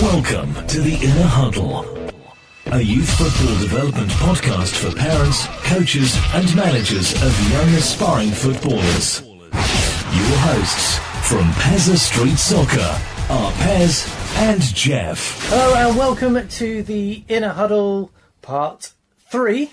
Welcome to the Inner Huddle, a youth football development podcast for parents, coaches and managers of young aspiring footballers. Your hosts from Pezzaz Street Soccer are Pez and Jeff. Hello and welcome to the Inner Huddle part 3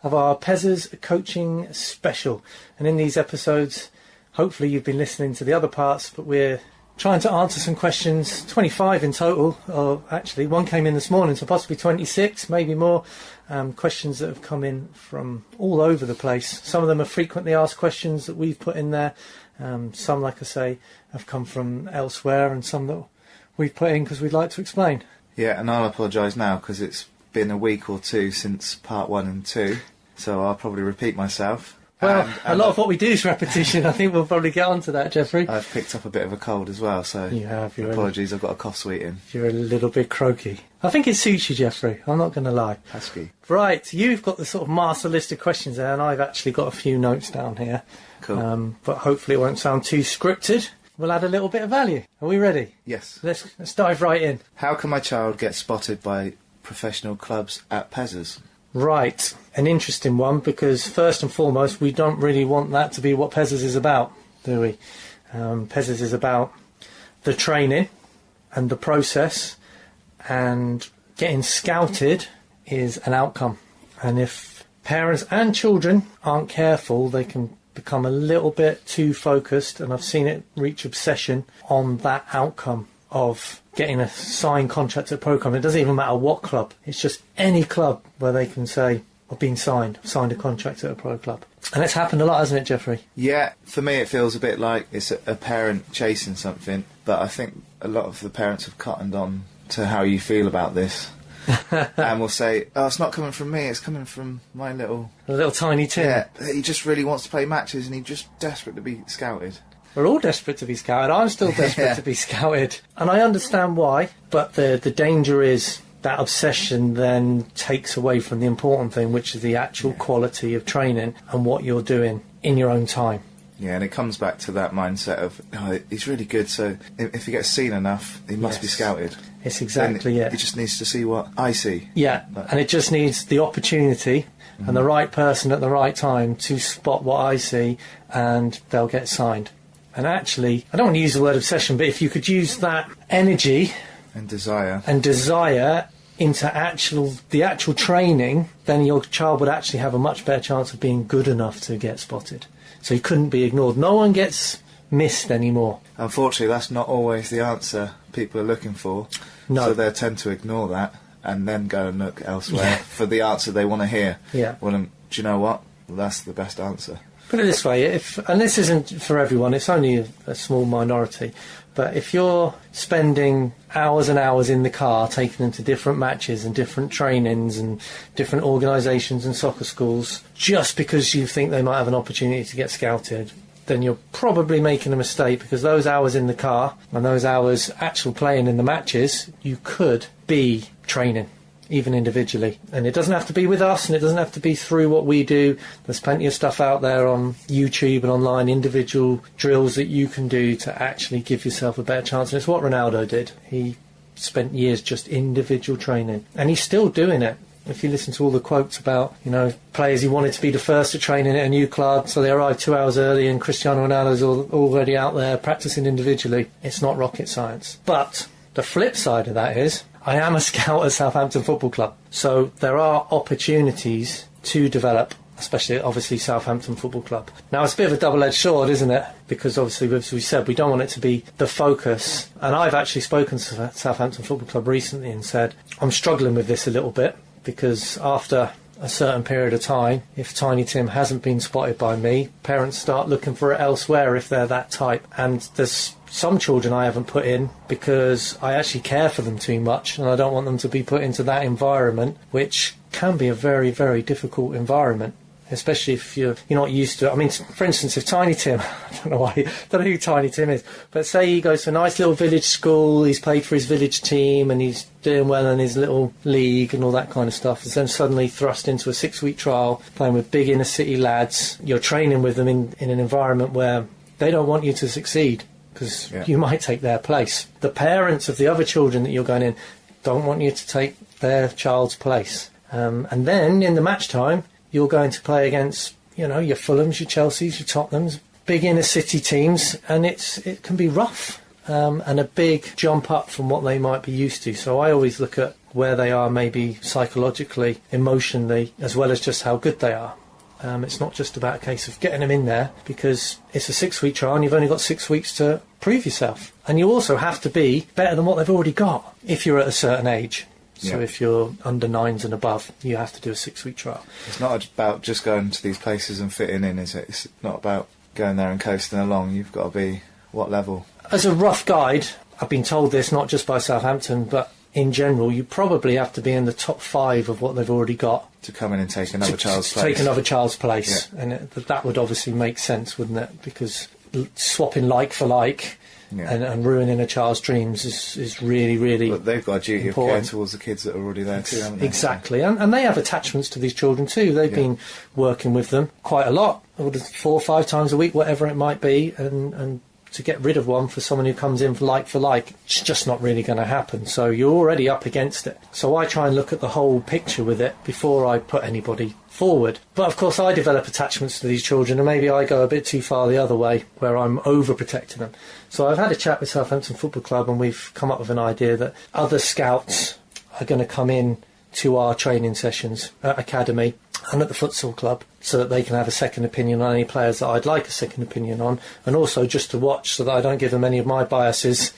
of our Pezzaz Coaching Special. And in these episodes, hopefully you've been listening to the other parts, but we're trying to answer some questions, 25 in total, or actually one came in this morning, so possibly 26, maybe more, questions that have come in from all over the place. Some of them are frequently asked questions that we've put in there. Some, like I say, have come from elsewhere, and some that we've put in because we'd like to explain. Yeah, and I'll apologise now because it's been a week or two since part 1 and 2, so I'll probably repeat myself. Well, a lot of what we do is repetition. I think we'll probably get onto that, Jeffrey. I've picked up a bit of a cold as well, so you have, apologies, I've got a cough sweet in. You're a little bit croaky. I think it suits you, Jeffrey. I'm not going to lie. Pesky. Right, you've got the sort of master list of questions there, and I've actually got a few notes down here. Cool. But hopefully it won't sound too scripted. We'll add a little bit of value. Are we ready? Yes. Let's dive right in. How can my child get spotted by professional clubs at Pezzaz? Right, an interesting one, because first and foremost, we don't really want that to be what Pezzaz is about, do we? Pezzaz is about the training and the process, and getting scouted is an outcome. And if parents and children aren't careful, they can become a little bit too focused, and I've seen it reach obsession on that outcome of getting a signed contract at a pro club. It doesn't even matter what club. It's just any club where they can say, I've been signed a contract at a pro club. And it's happened a lot, hasn't it, Jeffrey? Yeah, for me it feels a bit like it's a parent chasing something, but I think a lot of the parents have cottoned on to how you feel about this. And will say, oh, it's not coming from me, it's coming from my little tiny Tim. Yeah, he just really wants to play matches and he's just desperate to be scouted. We're all desperate to be scouted. I'm still desperate to be scouted. And I understand why, but the danger is that obsession then takes away from the important thing, which is the actual quality of training and what you're doing in your own time. Yeah, and it comes back to that mindset of, oh, he's really good, so if he gets seen enough, he must be scouted. It's exactly it. He just needs to see what I see. Yeah, and it just needs the opportunity and the right person at the right time to spot what I see, and they'll get signed. And actually, I don't want to use the word obsession, but if you could use that energy and desire into the actual training, then your child would actually have a much better chance of being good enough to get spotted. So he couldn't be ignored. No one gets missed anymore. Unfortunately, that's not always the answer people are looking for. No. So they tend to ignore that and then go and look elsewhere for the answer they want to hear. Yeah. Well, do you know what? Well, that's the best answer. Put it this way, and this isn't for everyone, it's only a small minority, but if you're spending hours and hours in the car taking them to different matches and different trainings and different organisations and soccer schools just because you think they might have an opportunity to get scouted, then you're probably making a mistake, because those hours in the car and those hours actual playing in the matches, you could be training, even individually. And it doesn't have to be with us, and it doesn't have to be through what we do. There's plenty of stuff out there on YouTube and online, individual drills that you can do to actually give yourself a better chance. And it's what Ronaldo did. He spent years just individual training, and he's still doing it. If you listen to all the quotes about, players he wanted to be the first to train in at a new club, so they arrived 2 hours early, and Cristiano Ronaldo's already out there practicing individually. It's not rocket science. But the flip side of that is, I am a scout at Southampton Football Club, so there are opportunities to develop, especially obviously Southampton Football Club. Now it's a bit of a double-edged sword, isn't it? Because obviously, as we said, we don't want it to be the focus. And I've actually spoken to Southampton Football Club recently and said, I'm struggling with this a little bit, because after a certain period of time, if Tiny Tim hasn't been spotted by me, parents start looking for it elsewhere if they're that type. And there's some children I haven't put in because I actually care for them too much, and I don't want them to be put into that environment, which can be a very, very difficult environment. especially if you're not used to it. I mean, for instance, if Tiny Tim, I don't know who Tiny Tim is, but say he goes to a nice little village school, he's played for his village team and he's doing well in his little league and all that kind of stuff, and then suddenly thrust into a 6-week trial playing with big inner city lads. You're training with them in an environment where they don't want you to succeed. because Yeah. you might take their place. The parents of the other children that you're going in don't want you to take their child's place. And then in the match time, you're going to play against, your Fulhams, your Chelseas, your Tottenhams, big inner city teams, and it can be rough and a big jump up from what they might be used to. So I always look at where they are, maybe psychologically, emotionally, as well as just how good they are. It's not just about a case of getting them in there, because it's a 6-week trial and you've only got 6 weeks to prove yourself. And you also have to be better than what they've already got if you're at a certain age. So if you're under 9s and above, you have to do a 6-week trial. It's not about just going to these places and fitting in, is it? It's not about going there and coasting along. You've got to be what level? As a rough guide, I've been told this not just by Southampton, but in general, you probably have to be in the top 5 of what they've already got To come in and take another child's place. Take another child's place. Yeah. And that would obviously make sense, wouldn't it? Because swapping like for like and ruining a child's dreams is really, really But they've got a duty important. of care towards the kids that are already there too, haven't they? Exactly. And they have attachments to these children too. They've been working with them quite a lot, 4 or 5 times a week, whatever it might be, and to get rid of one for someone who comes in for like, it's just not really going to happen. So you're already up against it. So I try and look at the whole picture with it before I put anybody forward. But of course I develop attachments to these children, and maybe I go a bit too far the other way, where I'm overprotecting them. So I've had a chat with Southampton Football Club, and we've come up with an idea that other scouts are going to come in to our training sessions at Academy and at the futsal club, so that they can have a second opinion on any players that I'd like a second opinion on, and also just to watch, so that I don't give them any of my biases.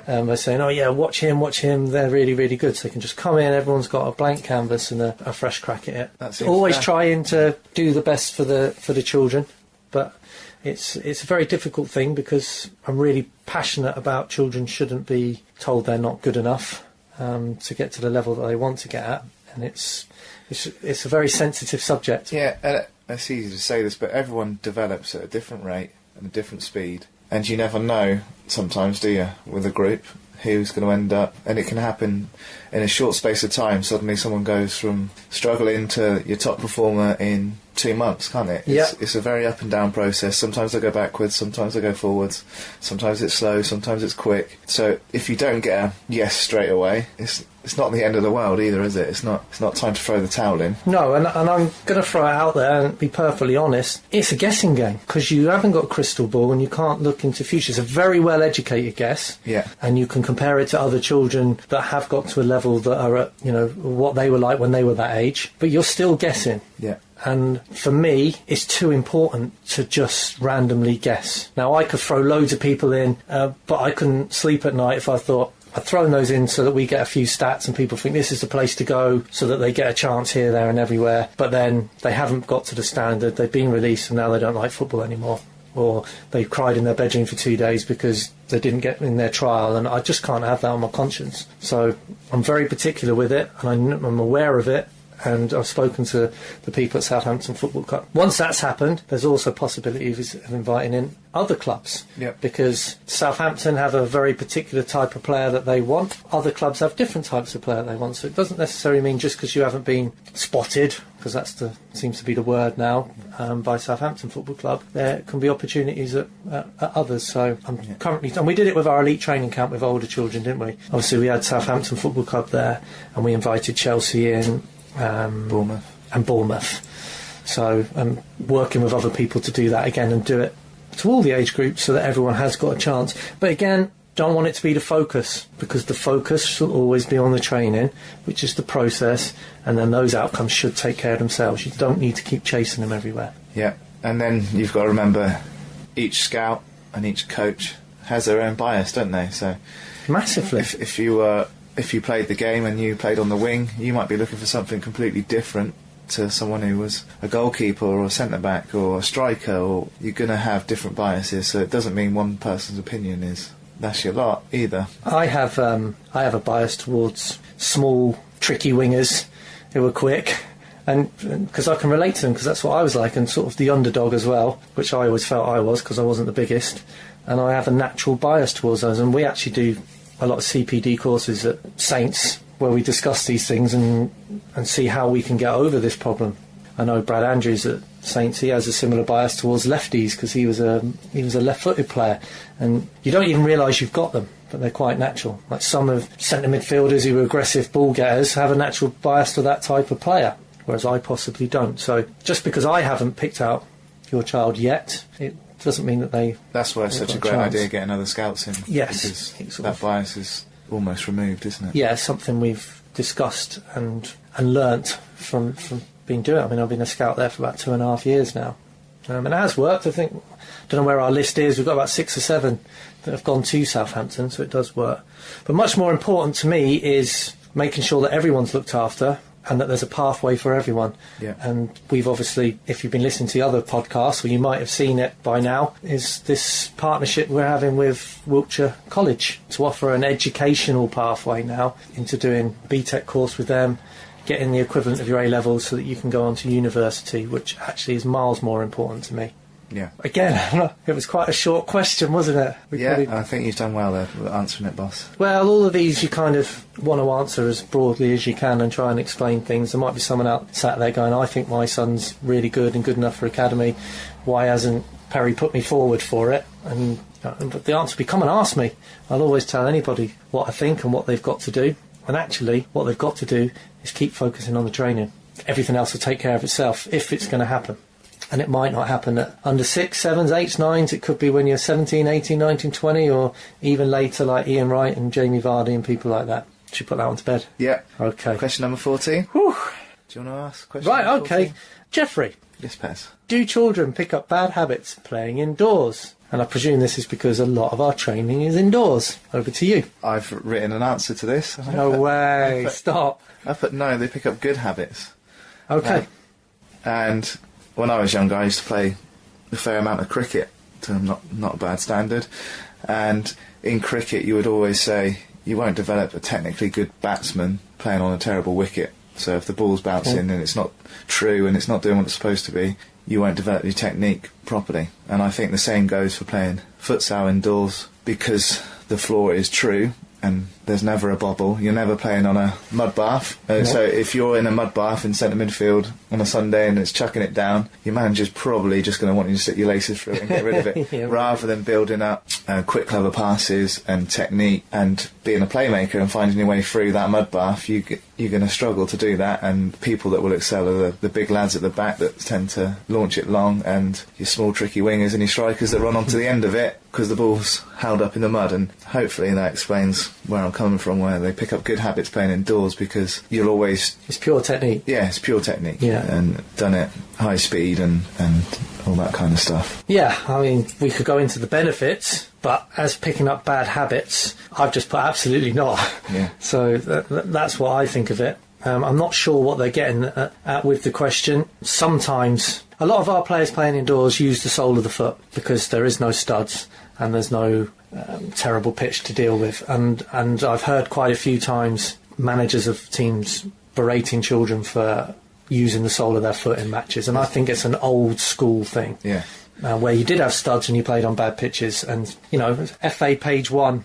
By saying, oh yeah, watch him, they're really, really good. So they can just come in, everyone's got a blank canvas and a fresh crack at it. Always trying to do the best for the children, but it's a very difficult thing, because I'm really passionate about children shouldn't be told they're not good enough to get to the level that they want to get at, and it's a very sensitive subject. Yeah, and it's easy to say this, but everyone develops at a different rate and a different speed, and you never know sometimes, do you, with a group, who's going to end up, and it can happen in a short space of time. Suddenly someone goes from struggling to your top performer in 2 months, can't it? It's a very up and down process. Sometimes they go backwards, sometimes they go forwards, sometimes it's slow, sometimes it's quick. So if you don't get a yes straight away, it's not the end of the world either, is it? It's not time to throw the towel in. No, and I'm going to throw it out there and be perfectly honest. It's a guessing game, because you haven't got a crystal ball and you can't look into the future. It's a very well educated guess. Yeah. And you can compare it to other children that have got to a level that are at, what they were like when they were that age. But you're still guessing. Yeah. And for me, it's too important to just randomly guess. Now, I could throw loads of people in, but I couldn't sleep at night if I thought, I've thrown those in so that we get a few stats and people think this is the place to go, so that they get a chance here, there and everywhere. But then they haven't got to the standard, they've been released and now they don't like football anymore. Or they've cried in their bedroom for 2 days because they didn't get in their trial, and I just can't have that on my conscience. So I'm very particular with it, and I'm aware of it. And I've spoken to the people at Southampton Football Club. Once that's happened, there's also possibilities of inviting in other clubs. Yep. Because Southampton have a very particular type of player that they want. Other clubs have different types of player they want. So it doesn't necessarily mean just because you haven't been spotted, because seems to be the word now, by Southampton Football Club, there can be opportunities at others. So I'm currently, and we did it with our elite training camp with older children, didn't we? Obviously we had Southampton Football Club there, and we invited Chelsea in. Bournemouth. So I'm working with other people to do that again and do it to all the age groups so that everyone has got a chance. But again, don't want it to be the focus, because the focus should always be on the training, which is the process, and then those outcomes should take care of themselves. You don't need to keep chasing them everywhere. Yeah, and then you've got to remember each scout and each coach has their own bias, don't they? So massively. If you played the game and you played on the wing, you might be looking for something completely different to someone who was a goalkeeper or a centre-back or a striker, or you're going to have different biases, so it doesn't mean one person's opinion that's your lot either. I have a bias towards small, tricky wingers who are quick, and because I can relate to them, because that's what I was like, and sort of the underdog as well, which I always felt I was, because I wasn't the biggest, and I have a natural bias towards those. And we actually do a lot of CPD courses at Saints where we discuss these things and see how we can get over this problem. I know Brad Andrews at Saints, he has a similar bias towards lefties because he was a left-footed player, and you don't even realise you've got them, but they're quite natural. Like some of centre midfielders who are aggressive ball getters have a natural bias to that type of player, whereas I possibly don't. So just because I haven't picked out your child yet, it doesn't mean that they... That's why it's such a great idea getting other scouts in. Yes. Because that bias is almost removed, isn't it? Yeah, it's something we've discussed and learnt from being doing it. I mean, I've been a scout there for about 2.5 years now. And it has worked. I think, don't know where our list is, we've got about 6 or 7 that have gone to Southampton, so it does work. But much more important to me is making sure that everyone's looked after and that there's a pathway for everyone. Yeah. And we've obviously, if you've been listening to the other podcasts, or you might have seen it by now, is this partnership we're having with Wiltshire College to offer an educational pathway now into doing a BTEC course with them, getting the equivalent of your A-levels so that you can go on to university, which actually is miles more important to me. Yeah. Again, it was quite a short question, wasn't it? I think you've done well there with answering it, boss. Well, all of these you kind of want to answer as broadly as you can and try and explain things. There might be someone out sat there going, I think my son's really good and good enough for academy. Why hasn't Perry put me forward for it? But the answer will be, come and ask me. I'll always tell anybody what I think and what they've got to do. And actually, what they've got to do is keep focusing on the training. Everything else will take care of itself if it's going to happen. And it might not happen at under 6, 7s, 8s, 9s. It could be when you're 17, 18, 19, 20, or even later, like Ian Wright and Jamie Vardy and people like that. Should we put that one to bed? Yeah. Okay. Question number 14. Whew. Do you want to ask question Right, number okay. 14? Jeffrey. Yes, Pez. Do children pick up bad habits playing indoors? And I presume this is because a lot of our training is indoors. Over to you. I've written an answer to this. No way. Stop. I put no, they pick up good habits. Okay. And when I was younger, I used to play a fair amount of cricket to not a bad standard. And in cricket, you would always say you won't develop a technically good batsman playing on a terrible wicket. So if the ball's bouncing and it's not true and it's not doing what it's supposed to be, you won't develop your technique properly. And I think the same goes for playing futsal indoors, because the floor is true and there's never a bobble. You're never playing on a mud bath. So if you're in a mud bath in centre midfield on a Sunday and it's chucking it down, your manager's probably just going to want you to stick your laces through it and get rid of it, rather than building up quick, clever passes and technique and being a playmaker and finding your way through that mud bath. You're going to struggle to do that, and people that will excel are the big lads at the back that tend to launch it long, and your small, tricky wingers and your strikers that run onto the end of it because the ball's held up in the mud. And hopefully that explains where I'm coming from, where they pick up good habits playing indoors, because you'll always... It's pure technique. Yeah, it's pure technique. Yeah. And done at high speed and all that kind of stuff. Yeah, I mean, we could go into the benefits, but as picking up bad habits, I've just put absolutely not. Yeah. So that's what I think of it. I'm not sure what they're getting at with the question. Sometimes, a lot of our players playing indoors use the sole of the foot because there is no studs and there's no terrible pitch to deal with. And I've heard quite a few times managers of teams berating children for using the sole of their foot in matches, and I think it's an old school thing. Yeah. Where you did have studs and you played on bad pitches, and FA page 1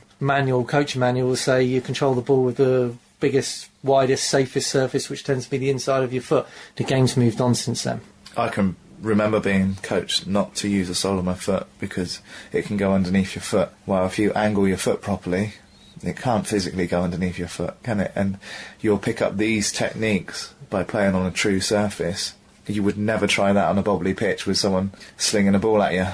coaching manual will say you control the ball with the biggest, widest, safest surface, which tends to be the inside of your foot. The game's moved on since then. I can remember being coached not to use the sole of my foot because it can go underneath your foot. Well, if you angle your foot properly, it can't physically go underneath your foot, can it? And you'll pick up these techniques by playing on a true surface. You would never try that on a bobbly pitch with someone slinging a ball at you.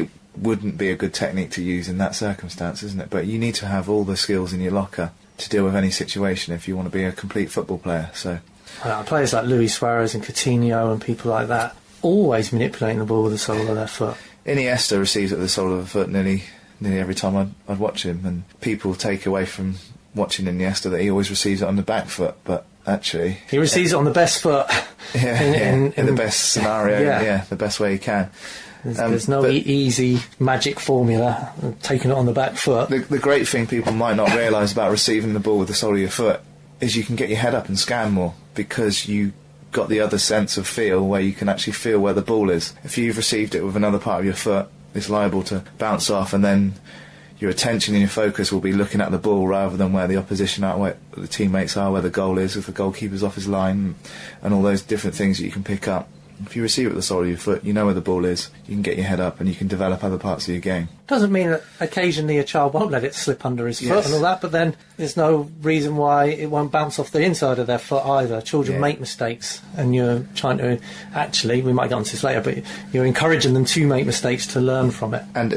It wouldn't be a good technique to use in that circumstance, isn't it? But you need to have all the skills in your locker to deal with any situation if you want to be a complete football player. So players like Luis Suarez and Coutinho and people like that, always manipulating the ball with the sole of their foot. Iniesta receives it with the sole of the foot nearly every time I'd watch him, and people take away from watching Iniesta that he always receives it on the back foot, but actually he receives it on the best foot. in the best scenario, the best way he can. There's no easy magic formula taking it on the back foot. The great thing people might not realise about receiving the ball with the sole of your foot is you can get your head up and scan more, because you got the other sense of feel where you can actually feel where the ball is. If you've received it with another part of your foot, it's liable to bounce off, and then your attention and your focus will be looking at the ball rather than where the opposition are, where the teammates are, where the goal is, if the goalkeeper's off his line, and all those different things that you can pick up. If you receive it with the sole of your foot, you know where the ball is, you can get your head up and you can develop other parts of your game. Doesn't mean that occasionally a child won't let it slip under his foot Yes. and all that, but then there's no reason why it won't bounce off the inside of their foot either. Children make mistakes, and you're trying to, actually, we might get onto this later, but you're encouraging them to make mistakes to learn from it. And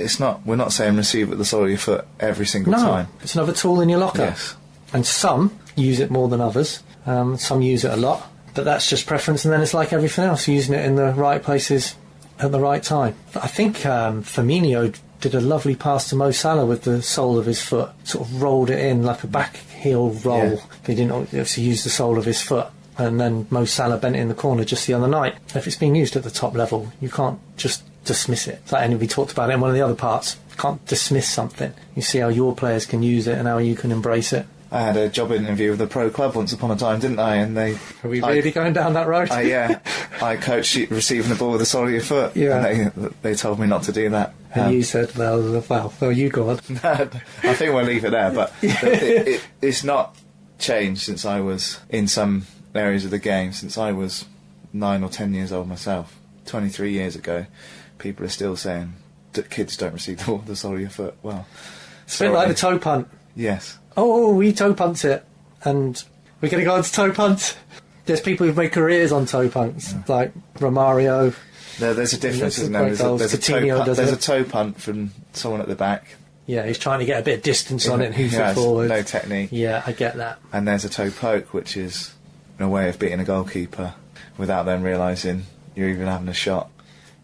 we're not saying receive it with the sole of your foot every single time. It's another tool in your locker. Yes. And some use it more than others. Some use it a lot. But that's just preference, and then it's like everything else, using it in the right places at the right time. I think Firmino did a lovely pass to Mo Salah with the sole of his foot, sort of rolled it in like a back heel roll. Yeah. He didn't obviously use the sole of his foot, and then Mo Salah bent it in the corner just the other night. If it's being used at the top level, you can't just dismiss it. It's like we talked about it in one of the other parts. You can't dismiss something. You see how your players can use it and how you can embrace it. I had a job interview with a pro club once upon a time, didn't I? And Are we really going down that road? I coached receiving the ball with the sole of your foot. Yeah. And they told me not to do that. And you said, well, you go on. I think we'll leave it there. But it's not changed since I was in some areas of the game. Since I was 9 or 10 years old myself, 23 years ago, people are still saying that kids don't receive the ball with the sole of your foot. Well, it's a bit like the toe punt. Yes. Oh, we toe punt it, and we're going to go on to toe punt. There's people who've made careers on toe punts, like Romario. There's a difference, isn't there? There's a toe punt from someone at the back. Yeah, he's trying to get a bit of distance on it and hoof it forward. No technique. Yeah, I get that. And there's a toe poke, which is a way of beating a goalkeeper without them realising you're even having a shot.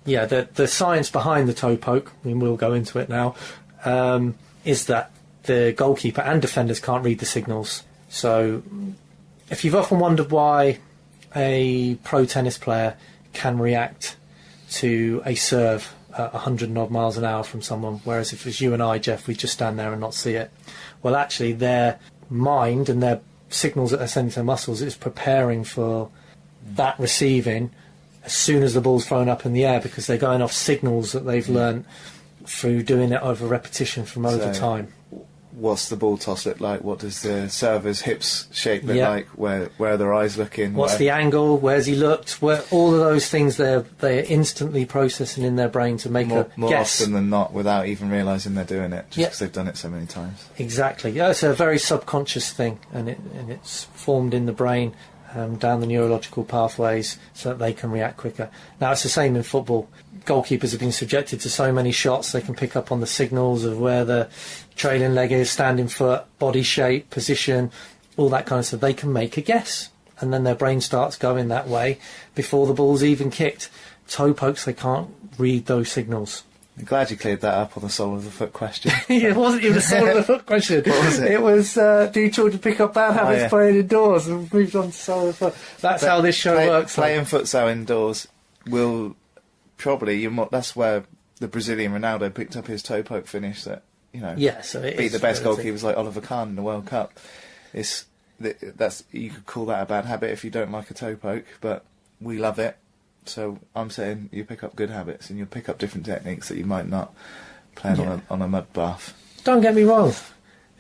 Yeah, the science behind the toe poke, and we'll go into it now, is that the goalkeeper and defenders can't read the signals. So if you've often wondered why a pro tennis player can react to a serve at 100 odd miles an hour from someone, whereas if it's you and I, Jeff, we just stand there and not see it. Well, actually, their mind and their signals that they're sending to their muscles is preparing for that receiving as soon as the ball's thrown up in the air, because they're going off signals that they've learnt through doing it over repetition from over time. What's the ball toss look like? What does the server's hips shape look like? Where are their eyes looking? What's the angle? Where's he looked? All of those things they're instantly processing in their brain to make a more guess. Often than not, without even realising they're doing it, just because they've done it so many times. Exactly. Yeah, it's a very subconscious thing, and it's formed in the brain down the neurological pathways so that they can react quicker. Now, it's the same in football. Goalkeepers have been subjected to so many shots, they can pick up on the signals of where the trailing leg is, standing foot, body shape, position, all that kind of stuff. They can make a guess, and then their brain starts going that way before the ball's even kicked. Toe pokes, they can't read those signals. I'm glad you cleared that up on the sole of the foot question. It wasn't even a sole of the foot question. What was it? It was, do children pick up bad habits playing indoors? And we've moved on to sole of the foot. That's how this show works. Playing futsal indoors will probably, that's where the Brazilian Ronaldo picked up his toe poke finish that, so it beat the best goalkeepers like Oliver Kahn in the World Cup. You could call that a bad habit if you don't like a toe poke, but we love it. So I'm saying you pick up good habits and you'll pick up different techniques that you might not playing on a mud bath. Don't get me wrong.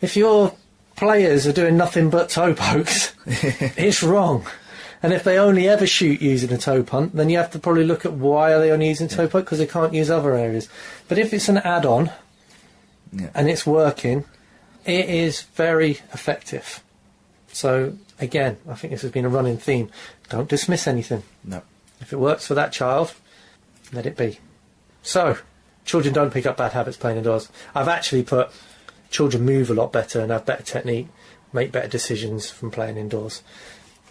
If your players are doing nothing but toe pokes, it's wrong. And if they only ever shoot using a toe punt, then you have to probably look at why are they only using toe poke, because they can't use other areas. But if it's an add-on and it's working, it is very effective. So again, I think this has been a running theme. Don't dismiss anything. No. If it works for that child, let it be. So, children don't pick up bad habits playing indoors. I've actually put children move a lot better and have better technique, make better decisions from playing indoors.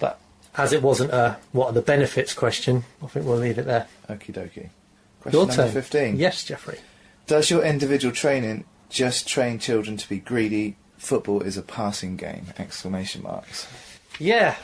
But as it wasn't a what are the benefits question, I think we'll leave it there. Okie dokie. Question Your number turn. 15. Yes, Jeffrey. Does your individual training just train children to be greedy? Football is a passing game! ! Yeah,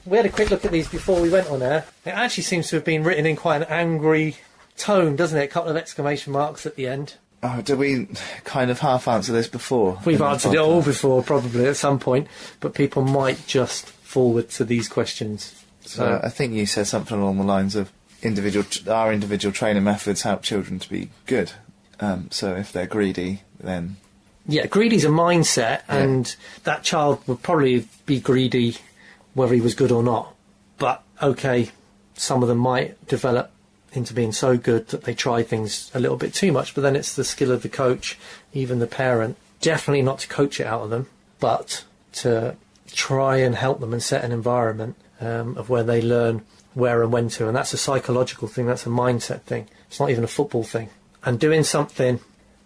we had a quick look at these before we went on air. It actually seems to have been written in quite an angry tone, doesn't it? A couple of exclamation marks at the end. Oh, did we kind of half answer this before? We've answered it all before, probably, at some point, but people might just forward to these questions. So I think you said something along the lines of our individual training methods help children to be good. So if they're greedy, then... Yeah, greedy's a mindset, and that child would probably be greedy whether he was good or not. But, okay, some of them might develop into being so good that they try things a little bit too much, but then it's the skill of the coach, even the parent, definitely not to coach it out of them, but to try and help them and set an environment of where they learn where and when to. And that's a psychological thing, that's a mindset thing. It's not even a football thing. And doing something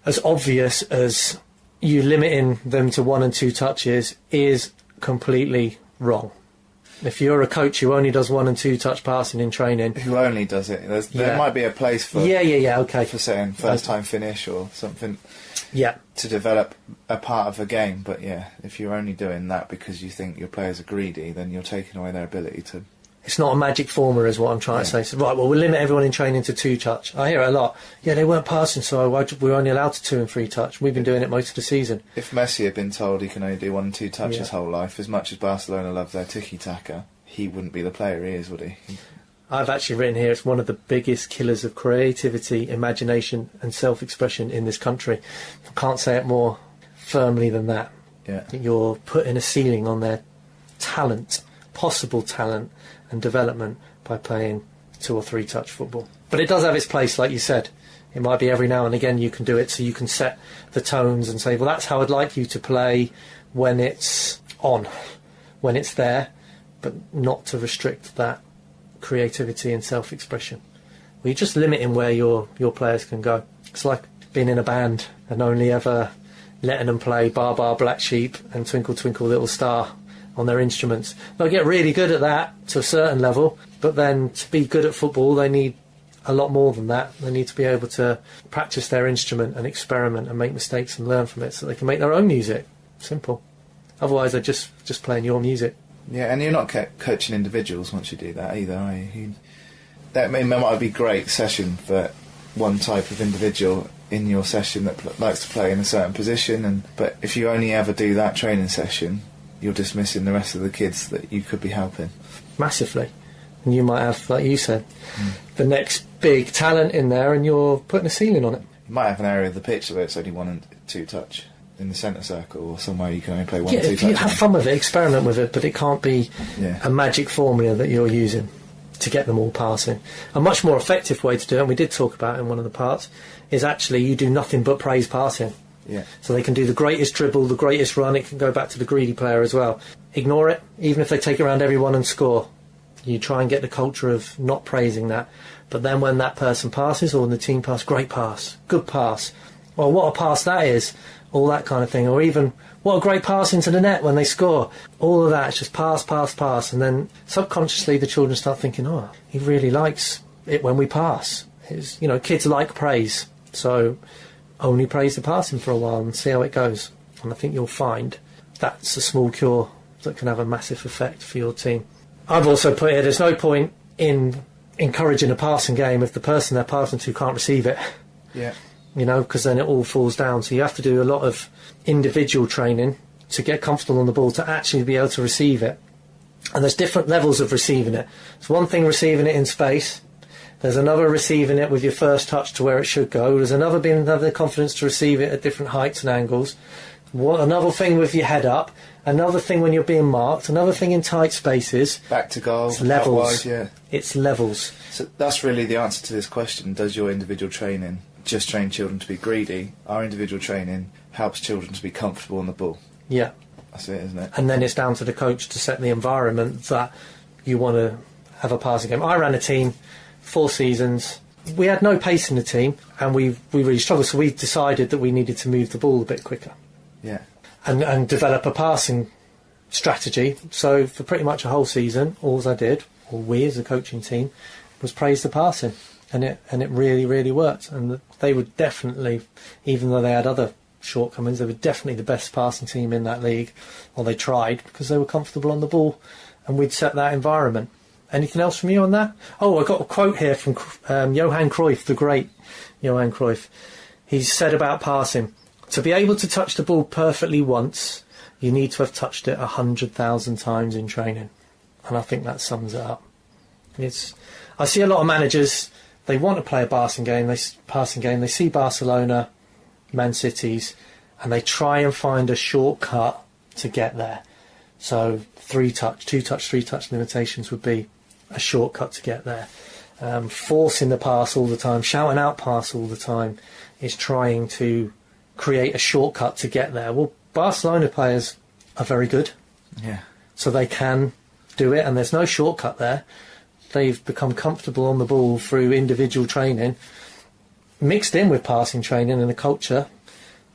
as obvious as you limiting them to 1 and 2 touches is completely wrong. If you're a coach who only does 1 and 2 touch passing in training, Who only does it? There might be a place for okay, for saying first time finish or something. Yeah. To develop a part of a game, but yeah, if you're only doing that because you think your players are greedy, then you're taking away their ability to. It's not a magic formula, is what I'm trying to say. So, right, well, we'll limit everyone in training to 2 touch. I hear it a lot. Yeah, they weren't passing, so we were only allowed to 2 and 3 touch. We've been doing it most of the season. If Messi had been told he can only do 1 and 2 touch his whole life, as much as Barcelona love their tiki-taka, he wouldn't be the player he is, would he? I've actually written here, it's one of the biggest killers of creativity, imagination and self-expression in this country. I can't say it more firmly than that. Yeah. You're putting a ceiling on their talent, possible talent and development by playing 2 or 3 touch football. But it does have its place, like you said. It might be every now and again you can do it, so you can set the tones and say, well, that's how I'd like you to play when it's on, when it's there, but not to restrict that creativity and self-expression. Well, you're just limiting where your players can go. It's like being in a band and only ever letting them play Bar Bar Black Sheep and Twinkle Twinkle Little Star on their instruments. They'll get really good at that to a certain level, but then to be good at football they need a lot more than that. They need to be able to practice their instrument and experiment and make mistakes and learn from it so they can make their own music. Simple. Otherwise they're just playing your music. Yeah, and you're not coaching individuals once you do that either, are you? That might be a great session for one type of individual in your session that likes to play in a certain position, but if you only ever do that training session, you're dismissing the rest of the kids that you could be helping. Massively. And you might have, like you said, the next big talent in there and you're putting a ceiling on it. You might have an area of the pitch where it's only 1 and 2 touch. In the centre circle or somewhere you can only play 1 or 2 touches. You have fun with it, experiment with it, but it can't be a magic formula that you're using to get them all passing. A much more effective way to do it, and we did talk about it in one of the parts, is actually you do nothing but praise passing. Yeah. So they can do the greatest dribble, the greatest run, it can go back to the greedy player as well. Ignore it, even if they take it around everyone and score. You try and get the culture of not praising that. But then when that person passes, or when the team passes, great pass, good pass. Well, what a pass that is. All that kind of thing, or even what a great pass into the net when they score. All of that, it's just pass, pass, pass, and then subconsciously the children start thinking, oh, he really likes it when we pass. It's, kids like praise, so only praise the passing for a while and see how it goes. And I think you'll find that's a small cure that can have a massive effect for your team. I've also put here, there's no point in encouraging a passing game if the person they're passing to can't receive it. Yeah. Because then it all falls down. So you have to do a lot of individual training to get comfortable on the ball to actually be able to receive it. And there's different levels of receiving it. It's one thing receiving it in space. There's another receiving it with your first touch to where it should go. There's another being the confidence to receive it at different heights and angles. Another thing with your head up. Another thing when you're being marked. Another thing in tight spaces. Back to goal. It's levels. Wide, yeah. It's levels. So that's really the answer to this question. Does your individual training just train children to be greedy? Our individual training helps children to be comfortable on the ball. Yeah. That's it, isn't it? And then it's down to the coach to set the environment that you want to have a passing game. I ran a team 4 seasons. We had no pace in the team and we really struggled, so we decided that we needed to move the ball a bit quicker. Yeah. And develop a passing strategy. So for pretty much a whole season, all I did, or we as a coaching team, was praise the passing. And it really, really worked. And they were definitely, even though they had other shortcomings, they were definitely the best passing team in that league. Or they tried, because they were comfortable on the ball. And we'd set that environment. Anything else from you on that? Oh, I got a quote here from Johan Cruyff, the great Johan Cruyff. He said about passing, to be able to touch the ball perfectly once, you need to have touched it 100,000 times in training. And I think that sums it up. I see a lot of managers, they want to play a passing game. They see Barcelona, Man City's, and they try and find a shortcut to get there. So 3 touch, 2 touch, 3 touch limitations would be a shortcut to get there. Forcing the pass all the time, shouting out pass all the time is trying to create a shortcut to get there. Well, Barcelona players are very good. Yeah. So they can do it, and there's no shortcut there. They've become comfortable on the ball through individual training, mixed in with passing training and a culture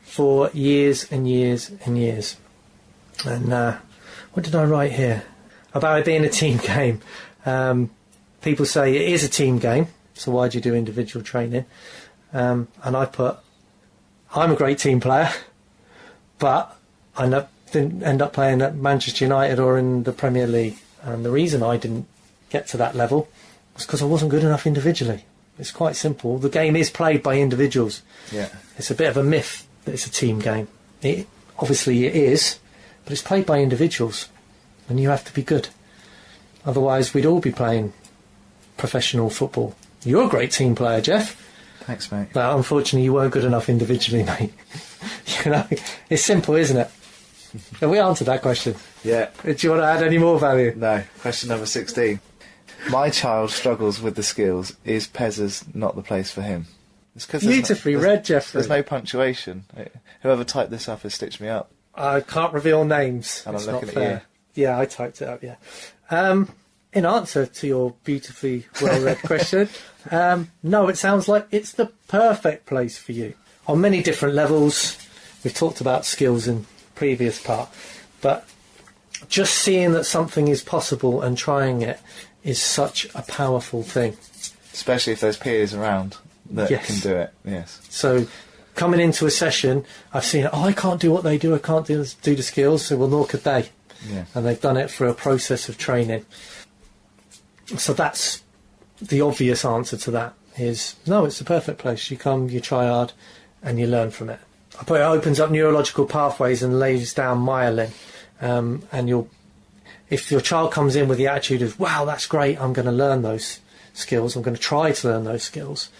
for years and years and years. And what did I write here? About it being a team game. People say it is a team game, so why do you do individual training? And I put, I'm a great team player, but I didn't end up playing at Manchester United or in the Premier League. And the reason I didn't get to that level was because I wasn't good enough individually. It's quite simple. The game is played by individuals. Yeah. It's a bit of a myth that it's a team game. Obviously it is, but it's played by individuals, and you have to be good. Otherwise, we'd all be playing professional football. You're a great team player, Jeff. Thanks, mate. But unfortunately, you weren't good enough individually, mate. You know, it's simple, isn't it? Have we answered that question? Yeah. Do you want to add any more value? No. Question number 16. My child struggles with the skills. Is Pezzaz not the place for him? It's 'cause Beautifully read, Jeffrey. There's no punctuation. Whoever typed this up has stitched me up. I can't reveal names. And I'm It's looking not at fair. Yeah, I typed it up, yeah. In answer to your beautifully well-read question, no, it sounds like it's the perfect place for you. On many different levels, we've talked about skills in previous part, but just seeing that something is possible and trying it is such a powerful thing. Especially if there's peers around that Yes. can do it, yes. So coming into a session, I've seen, I can't do what they do, I can't do the skills, so well, nor could they. Yeah. And they've done it through a process of training. So that's the obvious answer to that is, no, it's the perfect place. You come, you try hard, and you learn from it. I put it opens up neurological pathways and lays down myelin. And if your child comes in with the attitude of, wow, that's great, I'm going to learn those skills, I'm going to try to learn those skills,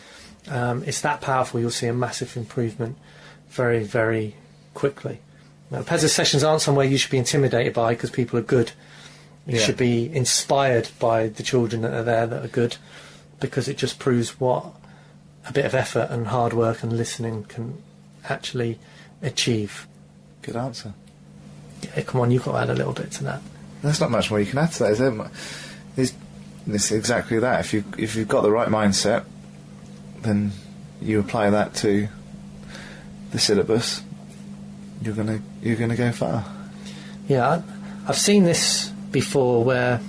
it's that powerful, you'll see a massive improvement very, very quickly. Now, Pezzaz sessions aren't somewhere you should be intimidated by because people are good. You should be inspired by the children that are there that are good, because it just proves what a bit of effort and hard work and listening can actually achieve. Good answer. Yeah, come on, you've got to add a little bit to that. There's not much more you can add to that, is there? It's exactly that. If you've got the right mindset, then you apply that to the syllabus, you're gonna go far. Yeah, I've seen this before where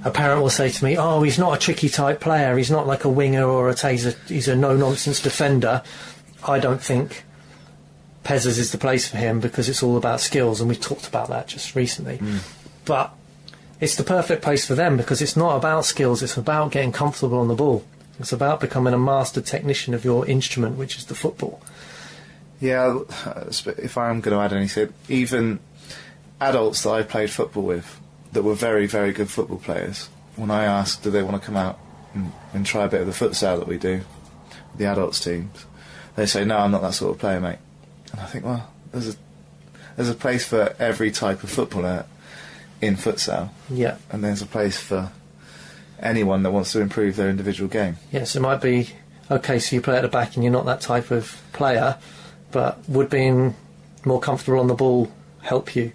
a parent will say to me, oh, he's not a tricky type player, he's not like a winger or a taser, he's a no-nonsense defender. I don't think Pezzaz is the place for him because it's all about skills, and we've talked about that just recently. But it's the perfect place for them because it's not about skills, it's about getting comfortable on the ball. It's about becoming a master technician of your instrument, which is the football. Yeah, if I am going to add anything, even adults that I played football with that were very, very good football players, when I asked do they want to come out and try a bit of the futsal that we do, the adults teams, they say, no, I'm not that sort of player, mate. And I think, well, there's a place for every type of footballer in futsal. Yeah. And there's a place for anyone that wants to improve their individual game. Yes, it might be, okay, so you play at the back and you're not that type of player, but would being more comfortable on the ball help you?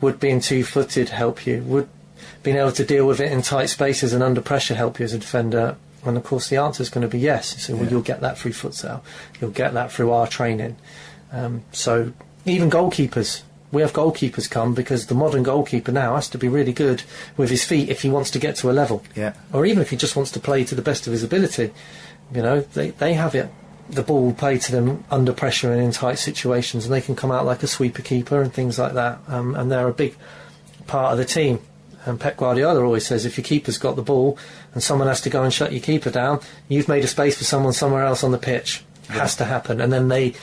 Would being two-footed help you? Would being able to deal with it in tight spaces and under pressure help you as a defender? And of course the answer is going to be yes. So well, you'll get that through futsal. You'll get that through our training. So even goalkeepers, we have goalkeepers come because the modern goalkeeper now has to be really good with his feet if he wants to get to a level. Yeah. Or even if he just wants to play to the best of his ability. You know, they have it, the ball played to them under pressure and in tight situations, and they can come out like a sweeper keeper and things like that. And they're a big part of the team. And Pep Guardiola always says if your keeper's got the ball and someone has to go and shut your keeper down, you've made a space for someone somewhere else on the pitch. It has to happen. And then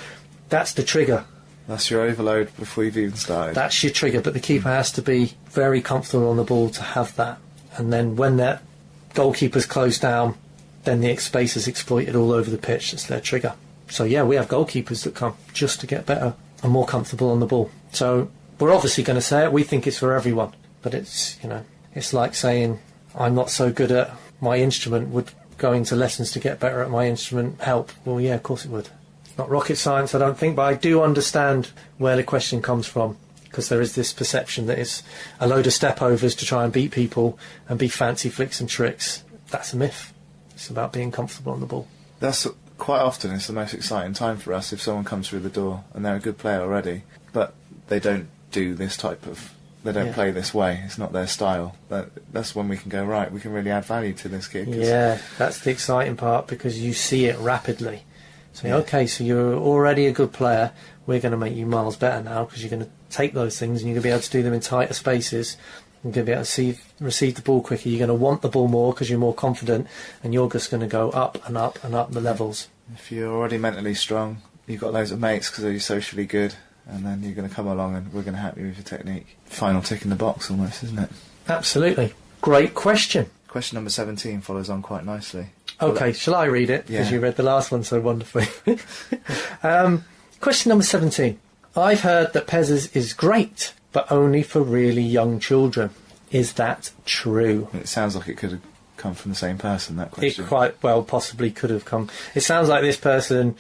that's the trigger. That's your overload before you've even started. That's your trigger, but the keeper has to be very comfortable on the ball to have that. And then when that goalkeeper's closed down, then the space is exploited all over the pitch. It's their trigger. So yeah, we have goalkeepers that come just to get better and more comfortable on the ball. So we're obviously going to say it. We think it's for everyone. But it's, you know, it's like saying I'm not so good at my instrument, would going to lessons to get better at my instrument help? Well, yeah, of course it would. It's not rocket science, I don't think, but I do understand where the question comes from, because there is this perception that it's a load of step-overs to try and beat people and be fancy flicks and tricks. That's a myth. It's about being comfortable on the ball. That's quite often it's the most exciting time for us if someone comes through the door and they're a good player already, but they don't do this type of... They don't play this way. It's not their style. That's when we can go, right, we can really add value to this kid. Yeah, that's the exciting part, because you see it rapidly. So, Yeah. okay, so you're already a good player. We're going to make you miles better now, because you're going to take those things and you're going to be able to do them in tighter spaces. You're going to be able to receive the ball quicker. You're going to want the ball more because you're more confident, and you're just going to go up and up and up the levels. If you're already mentally strong, you've got loads of mates because you're socially good, and then you're going to come along and we're going to help you with your technique. Final tick in the box almost, isn't it? Absolutely. Great question. Question number 17 follows on quite nicely. Okay, shall I read it? Because Yeah. you read the last one so wonderfully. Question number 17. I've heard that Pezzaz is great, but only for really young children. Is that true? It sounds like it could have come from the same person, that It question. quite well possibly could have come. It sounds like this person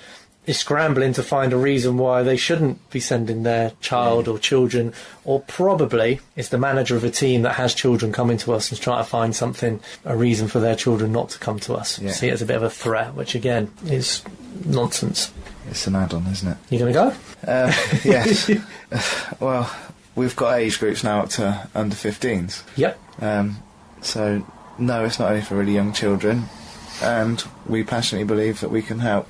is scrambling to find a reason why they shouldn't be sending their child or children, or probably it's the manager of a team that has children coming to us and trying to find something, a reason for their children not to come to us. Yeah. See it as a bit of a threat, which again is nonsense. It's an add-on, isn't it? You going to go? Yes. Well, we've got age groups now up to under 15s. Yep. So, no, it's not only for really young children. And we passionately believe that we can help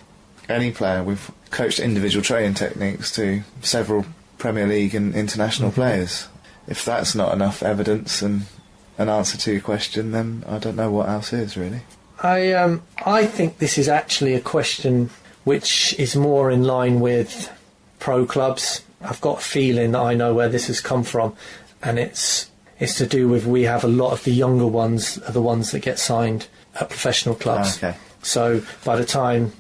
any player. We've coached individual training techniques to several Premier League and international players. If that's not enough evidence and an answer to your question, then I don't know what else is, really. I think this is actually a question which is more in line with pro clubs. I've got a feeling that I know where this has come from, and it's to do with we have a lot of the younger ones are the ones that get signed at professional clubs. Okay. So by the time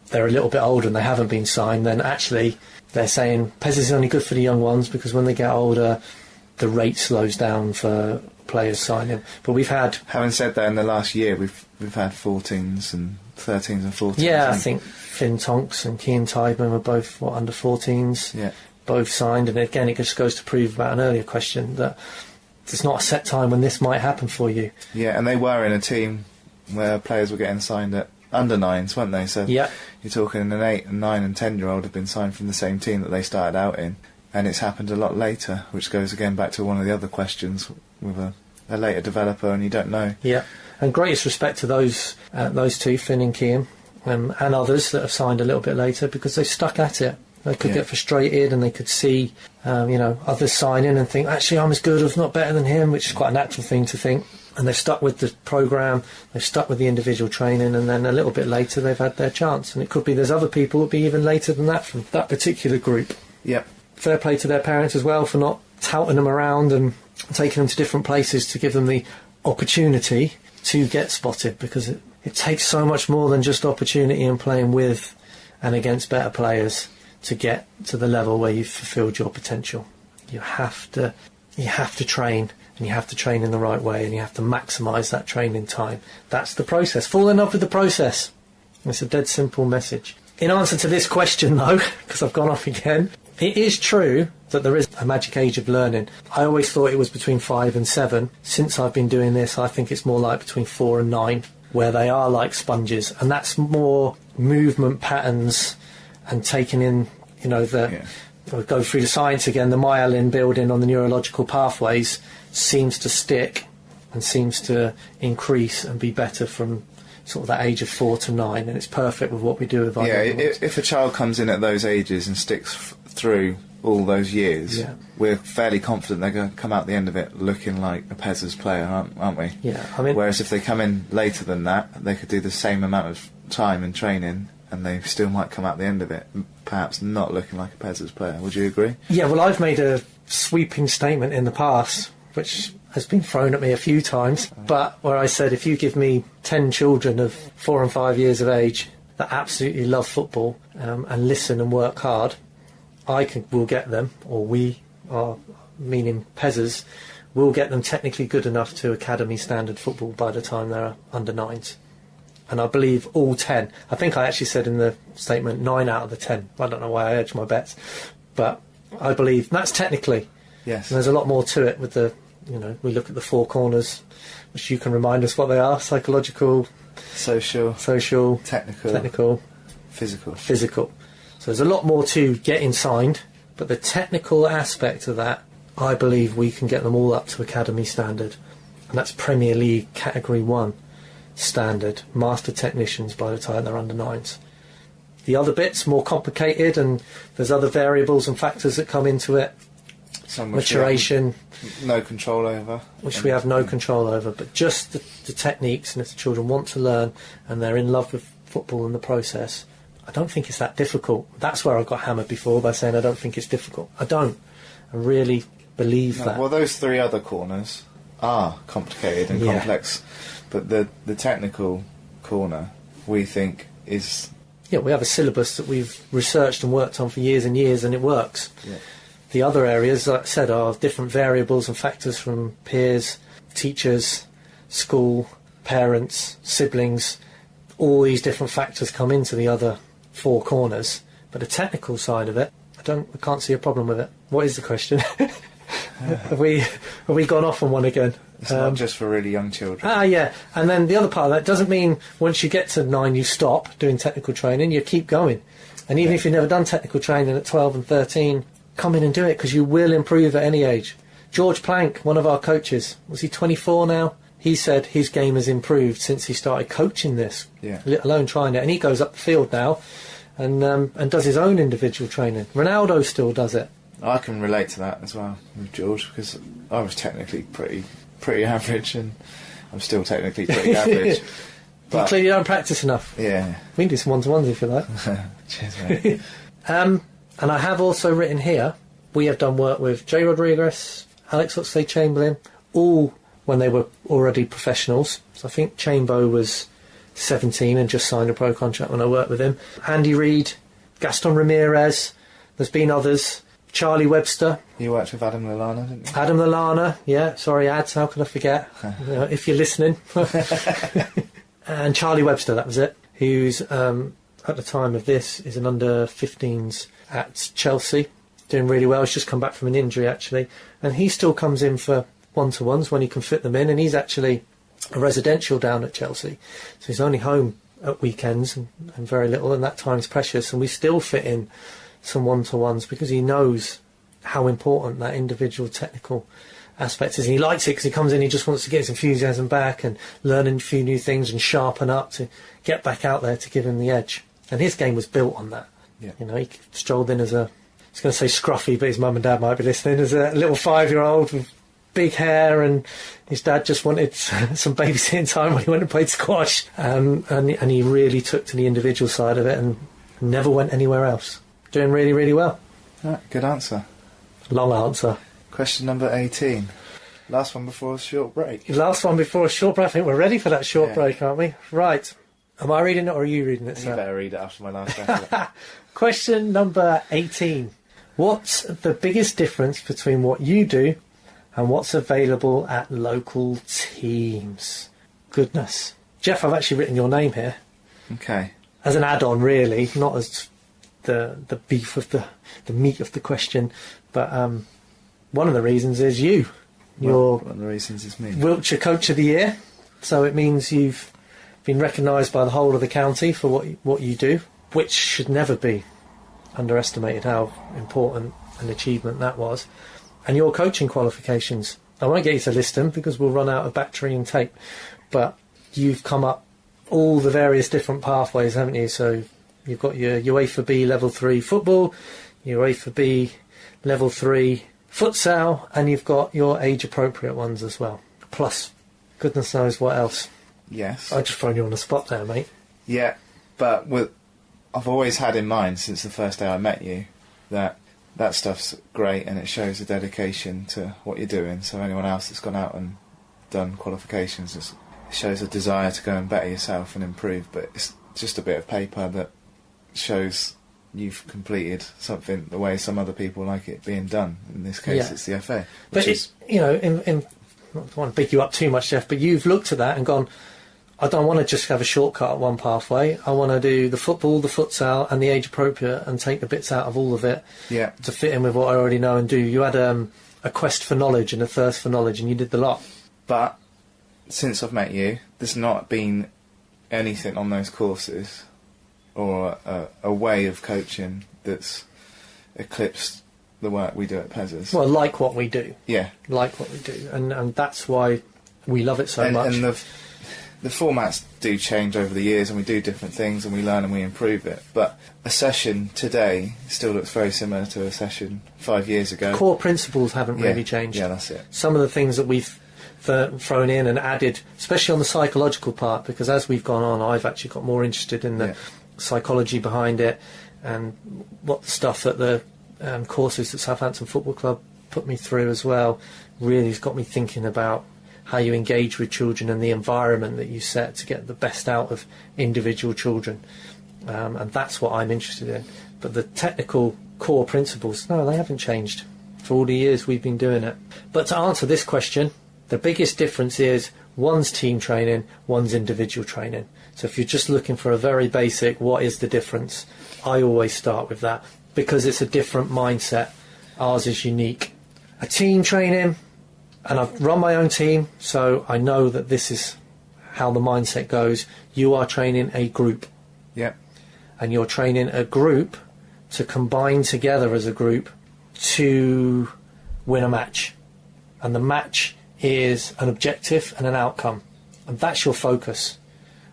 they're a little bit older and they haven't been signed, then actually they're saying Pezzaz is only good for the young ones, because when they get older the rate slows down for players signing. But we've had... Having said that, in the last year we've had 14s and 13s and 14s. Yeah, I think Finn Tonks and Kean Tideman were both, under 14s? Yeah. Both signed, and again it just goes to prove about an earlier question that there's not a set time when this might happen for you. Yeah, and they were in a team where players were getting signed at under 9s, weren't they? So Yeah. you're talking an 8 and 9 and 10-year-old have been signed from the same team that they started out in, and it's happened a lot later, which goes again back to one of the other questions with a later developer, and you don't know. Yeah, and greatest respect to those two, Finn and Kean, and others that have signed a little bit later, because they stuck at it. They could get frustrated, and they could see, others signing and think, actually, I'm as good, if not better than him, which is quite a natural thing to think. And they've stuck with the programme, they've stuck with the individual training, and then a little bit later they've had their chance. And it could be there's other people who would be even later than that from that particular group. Yep. Fair play to their parents as well for not touting them around and taking them to different places to give them the opportunity to get spotted, because it takes so much more than just opportunity and playing with and against better players to get to the level where you've fulfilled your potential. You have to train, and you have to train in the right way, and you have to maximise that training time. That's the process. Fall in love with the process. It's a dead simple message. In answer to this question, though, because I've gone off again, it is true that there is a magic age of learning. I always thought it was between 5 and 7. Since I've been doing this, I think it's more like between 4 and 9, where they are like sponges, and that's more movement patterns and taking in, I'll go through the science again, the myelin building on the neurological pathways seems to stick and seems to increase and be better from sort of that age of 4 to 9, and it's perfect with what we do with our young ones. If a child comes in at those ages and sticks through all those years, we're fairly confident they're going to come out the end of it looking like a Pezzaz player, aren't we? Yeah, I mean, whereas if they come in later than that, they could do the same amount of time and training, and they still might come out the end of it perhaps not looking like a Pezzaz player. Would you agree? Yeah, well, I've made a sweeping statement in the past, which has been thrown at me a few times, but where I said if you give me 10 children of 4 and 5 years of age that absolutely love football and listen and work hard, we'll get them, or we are, meaning Pezzaz, will get them technically good enough to academy standard football by the time they're under 9s. And I believe all 10. I think I actually said in the statement 9 out of the 10. I don't know why I edged my bets. But I believe that's technically. Yes. And there's a lot more to it with the, we look at the 4 corners, which you can remind us what they are: psychological, social, technical, physical. So there's a lot more to getting signed, but the technical aspect of that, I believe we can get them all up to academy standard. And that's Premier League Category 1 standard, master technicians by the time they're under 9s. The other bit's more complicated, and there's other variables and factors that come into it. Some which maturation, no control over. Which we have no control over, but just the techniques, and if the children want to learn and they're in love with football and the process, I don't think it's that difficult. That's where I got hammered before by saying I don't think it's difficult. I don't. I really believe that. Well, those 3 other corners are complicated and complex, but the technical corner, we think, is... Yeah, we have a syllabus that we've researched and worked on for years and years, and it works. Yeah. The other areas, like I said, are different variables and factors from peers, teachers, school, parents, siblings. All these different factors come into the other 4 corners. But the technical side of it, I can't see a problem with it. What is the question? Have we gone off on one again? It's not just for really young children. Yeah. And then the other part of that doesn't mean once you get to 9 you stop doing technical training. You keep going. And even if you've never done technical training at 12 and 13, come in and do it, because you will improve at any age. George Plank, one of our coaches, was he 24 now? He said his game has improved since he started coaching this, let alone trying it. And he goes up the field now and does his own individual training. Ronaldo still does it. I can relate to that as well with George, because I was technically pretty average, and I'm still technically pretty average. But you clearly don't practice enough. Yeah. We can do some one-to-ones if you like. Cheers, mate. And I have also written here, we have done work with Jay Rodriguez, Alex Oxlade-Chamberlain, all when they were already professionals. So I think Chambo was 17 and just signed a pro contract when I worked with him. Andy Reid, Gaston Ramirez, there's been others. Charlie Webster. You worked with Adam Lallana, didn't you? Adam Lallana, yeah. Sorry, Ads, how can I forget? If you're listening. And Charlie Webster, that was it. Who's, at the time of this, is an under-15s at Chelsea. Doing really well. He's just come back from an injury, actually. And he still comes in for one-to-ones when he can fit them in. And he's actually a residential down at Chelsea. So he's only home at weekends and very little, and that time's precious. And we still fit in some one-to-ones because he knows how important that individual technical aspect is. And he likes it because he comes in, he just wants to get his enthusiasm back and learn a few new things and sharpen up to get back out there to give him the edge. And his game was built on that. Yeah. He strolled in as I was going to say scruffy, but his mum and dad might be listening, as a little 5-year-old with big hair, and his dad just wanted some babysitting time when he went and played squash. And he really took to the individual side of it and never went anywhere else. Doing really, really well. Good answer. Long answer. Question number 18. Last one before a short break. Last one before a short break. I think we're ready for that short break, aren't we? Right. Am I reading it or are you reading it, sir? You better read it after my last answer. Question number 18. What's the biggest difference between what you do and what's available at local teams? Goodness. Jeff, I've actually written your name here. Okay. As an add-on, really, not as the beef of the meat of the question, but one of the reasons is you. You're one of the reasons is me. Wiltshire Coach of the Year, so it means you've been recognised by the whole of the county for what you do, which should never be underestimated how important an achievement that was. And your coaching qualifications, I won't get you to list them because we'll run out of battery and tape, but you've come up all the various different pathways, haven't you? So you've got your UEFA B Level 3 football, your UEFA B Level 3 futsal, and you've got your age-appropriate ones as well. Plus, goodness knows what else. Yes. I just thrown you on the spot there, mate. Yeah, but I've always had in mind since the first day I met you that stuff's great and it shows a dedication to what you're doing. So anyone else that's gone out and done qualifications, it shows a desire to go and better yourself and improve, but it's just a bit of paper that shows you've completed something the way some other people like it being done. In this case, it's the FA. But I don't want to big you up too much, Jeff, but you've looked at that and gone, I don't want to just have a shortcut at one pathway. I want to do the football, the futsal, and the age appropriate, and take the bits out of all of it to fit in with what I already know and do. You had a quest for knowledge and a thirst for knowledge, and you did the lot. But since I've met you, there's not been anything on those courses or a way of coaching that's eclipsed the work we do at Pezzaz. Well, like what we do. Yeah. Like what we do. And that's why we love it so much. And the formats do change over the years, and we do different things, and we learn and we improve it. But a session today still looks very similar to a session 5 years ago. Core principles haven't really changed. Yeah, that's it. Some of the things that we've thrown in and added, especially on the psychological part, because as we've gone on, I've actually got more interested in the psychology behind it, and what the stuff that the courses that Southampton Football Club put me through as well really has got me thinking about how you engage with children and the environment that you set to get the best out of individual children. And that's what I'm interested in. But the technical core principles, no, they haven't changed for all the years we've been doing it. But to answer this question, the biggest difference is one's team training, one's individual training. So if you're just looking for a very basic, what is the difference? I always start with that, because it's a different mindset. Ours is unique. A team training, and I've run my own team, so I know that this is how the mindset goes. You are training a group. Yeah. And you're training a group to combine together as a group to win a match. And the match is an objective and an outcome. And that's your focus.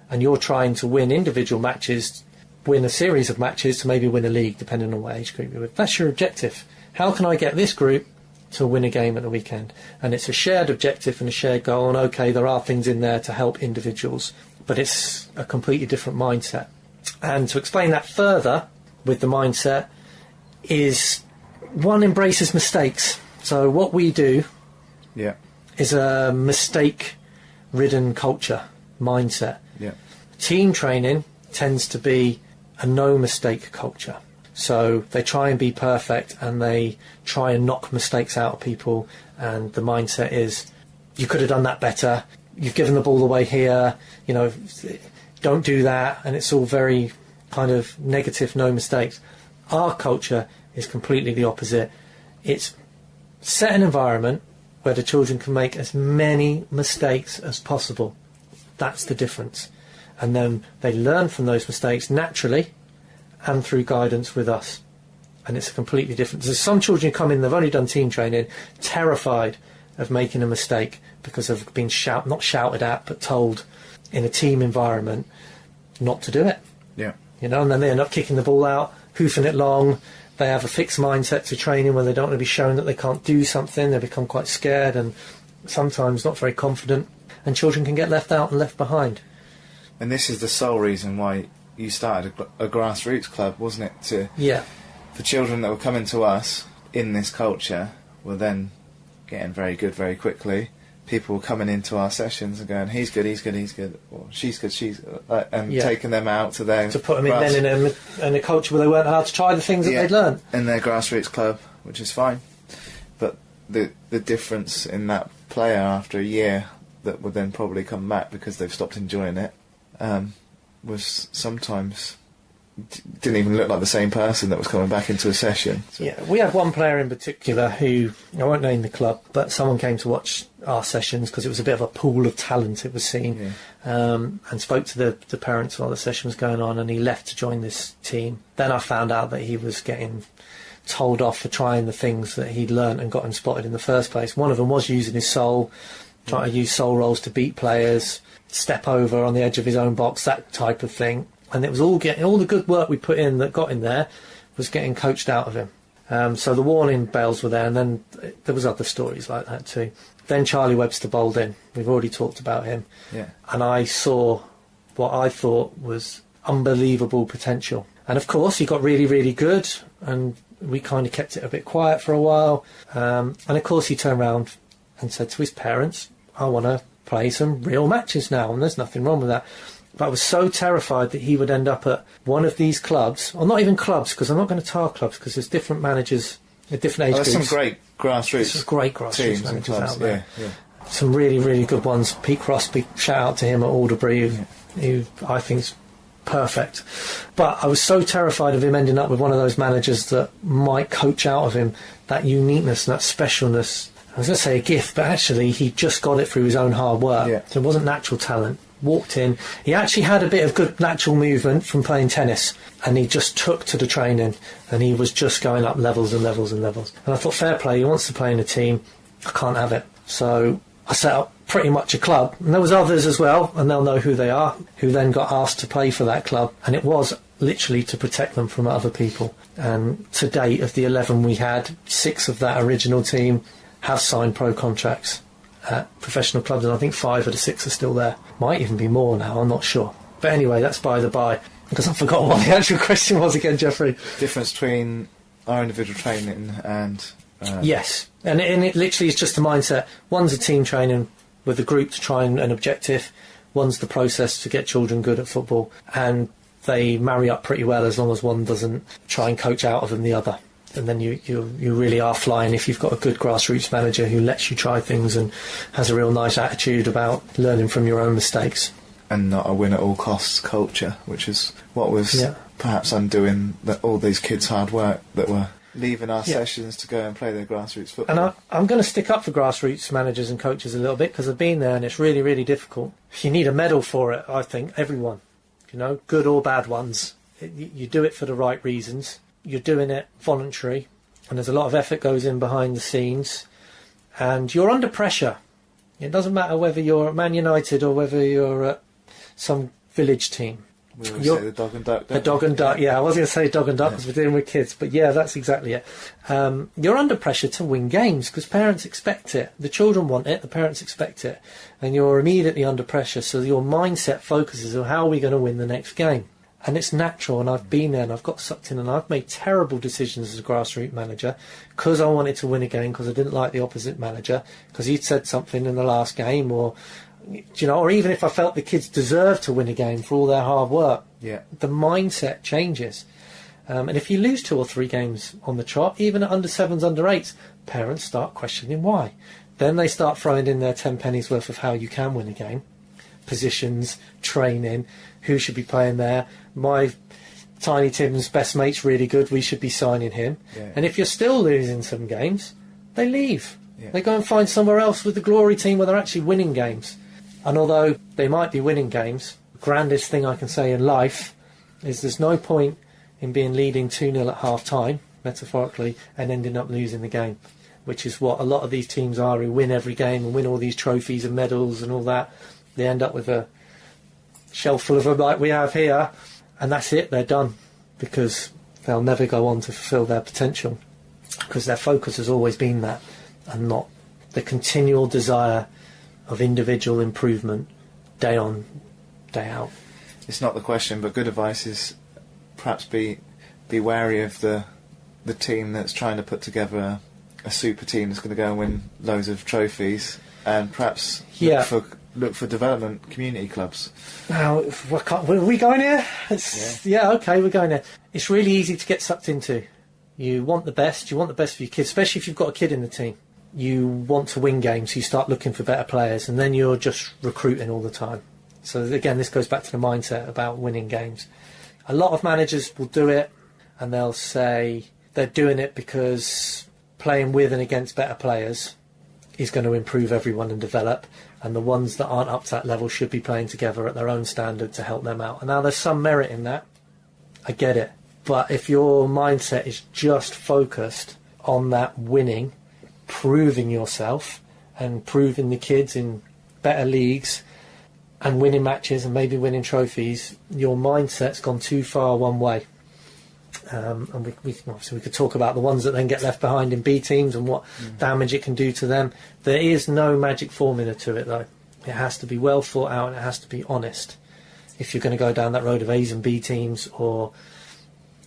And you're trying to win individual matches, win a series of matches to maybe win a league, depending on what age group you're with. That's your objective. How can I get this group to win a game at the weekend? And it's a shared objective and a shared goal, and okay, there are things in there to help individuals, but it's a completely different mindset. And to explain that further with the mindset is, one embraces mistakes. So what we do is a mistake-ridden culture mindset. Team training tends to be a no-mistake culture. So they try and be perfect, and they try and knock mistakes out of people, and the mindset is, you could have done that better, you've given the ball away here, don't do that, and it's all very kind of negative, no mistakes. Our culture is completely the opposite. It's set an environment where the children can make as many mistakes as possible. That's the difference. And then they learn from those mistakes naturally and through guidance with us. And it's a completely different. There's some children who come in, they've only done team training, terrified of making a mistake because of being not shouted at, but told in a team environment not to do it. Yeah. And then they end up kicking the ball out, hoofing it long. They have a fixed mindset to training where they don't want to be shown that they can't do something. They become quite scared and sometimes not very confident. And children can get left out and left behind. And this is the sole reason why you started a grassroots club, wasn't it? For children that were coming to us in this culture were then getting very good very quickly. People were coming into our sessions and going, he's good, or she's good, and taking them out to their... To put them in a culture where they weren't allowed to try the things that they'd learned. In their grassroots club, which is fine. But the difference in that player after a year that would then probably come back because they've stopped enjoying it was sometimes didn't even look like the same person that was coming back into a session. So. Yeah, we had one player in particular who, I won't name the club, but someone came to watch our sessions because it was a bit of a pool of talent, it was seen, and spoke to the parents while the session was going on, and he left to join this team. Then I found out that he was getting told off for trying the things that he'd learnt and got him spotted in the first place. One of them was using his soul, trying to use soul rolls to beat players, step over on the edge of his own box, that type of thing. And it was all the good work we put in that got him there was getting coached out of him. So the warning bells were there, and then there was other stories like that too. Then Charlie Webster bowled in. We've already talked about him. Yeah. And I saw what I thought was unbelievable potential. And of course he got really, really good, and we kind of kept it a bit quiet for a while. And of course he turned around and said to his parents, I want to play some real matches now, and there's nothing wrong with that. But I was so terrified that he would end up at one of these clubs, or not even clubs, because I'm not going to tar clubs, because there's different managers at different age groups. There's some great grassroots Some great grassroots managers clubs out there. Yeah. Some really, really good ones. Pete Crosby, shout out to him at Alderbury, who I think's perfect. But I was so terrified of him ending up with one of those managers that might coach out of him that uniqueness, that specialness. I was going to say a gift, but actually he just got it through his own hard work. Yeah. So it wasn't natural talent. Walked in. He actually had a bit of good natural movement from playing tennis, and he just took to the training, and he was just going up levels and levels and levels. And I thought, fair play, he wants to play in a team. I can't have it. So I set up pretty much a club, and there was others as well, and they'll know who they are, who then got asked to play for that club, and it was literally to protect them from other people. And to date, of the 11 we had, 6 of that original team have signed pro contracts at professional clubs, and I think 5 of the 6 are still there. Might even be more now, I'm not sure. But anyway, that's by the by, because I forgot what the actual question was again, Jeffrey. Difference between our individual training and... Yes, and it literally is just a mindset. One's a team training with a group to try and an objective. One's the process to get children good at football, and they marry up pretty well as long as one doesn't try and coach out of them the other. And then you really are flying if you've got a good grassroots manager who lets you try things and has a real nice attitude about learning from your own mistakes. And not a win-at-all-costs culture, which is what was perhaps undoing all these kids' hard work that were leaving our sessions to go and play their grassroots football. And I'm going to stick up for grassroots managers and coaches a little bit, because I've been there and it's really, really difficult. You need a medal for it, I think, everyone. You know, good or bad ones. You do it for the right reasons. You're doing it voluntary, and there's a lot of effort goes in behind the scenes, and you're under pressure. It doesn't matter whether you're at Man United or whether you're at some village team. We always say the dog and duck. The dog and duck, I was going to say dog and duck because we're dealing with kids, but that's exactly it. You're under pressure to win games because parents expect it. The children want it, the parents expect it, and you're immediately under pressure, so your mindset focuses on how are we going to win the next game. And it's natural, and I've been there and I've got sucked in, and I've made terrible decisions as a grassroots manager because I wanted to win a game, because I didn't like the opposite manager, because he'd said something in the last game, or even if I felt the kids deserved to win a game for all their hard work. The mindset changes. And if you lose 2 or 3 games on the trot, even at under 7s, under 8s, parents start questioning why. Then they start throwing in their 10 pennies worth of how you can win a game. Positions, training, who should be playing there. My Tiny Tim's best mate's really good, we should be signing him. And if you're still losing some games, they leave. They go and find somewhere else with the glory team where they're actually winning games. And although they might be winning games, the grandest thing I can say in life is there's no point in being leading 2-0 at half-time, metaphorically, and ending up losing the game, which is what a lot of these teams are, who win every game and win all these trophies and medals and all that. They end up with a shelf full of them like we have here, and that's it, they're done, because they'll never go on to fulfil their potential, because their focus has always been that, and not the continual desire of individual improvement day on, day out. It's not the question, but good advice is perhaps be wary of the team that's trying to put together a super team that's going to go and win loads of trophies, and perhaps look for development community clubs. Now, are we going here? Okay, we're going there. It's really easy to get sucked into. You want the best for your kids, especially if you've got a kid in the team. You want to win games, so you start looking for better players, and then you're just recruiting all the time. So again, this goes back to the mindset about winning games. A lot of managers will do it, and they'll say they're doing it because playing with and against better players is going to improve everyone and develop, and the ones that aren't up to that level should be playing together at their own standard to help them out. And now there's some merit in that, I get it, but if your mindset is just focused on that winning, proving yourself and proving the kids in better leagues and winning matches and maybe winning trophies, your mindset's gone too far one way. And we obviously we could talk about the ones that then get left behind in B teams and what damage it can do to them. There is no magic formula to it, though. It has to be well thought out and it has to be honest. If you're going to go down that road of A's and B teams or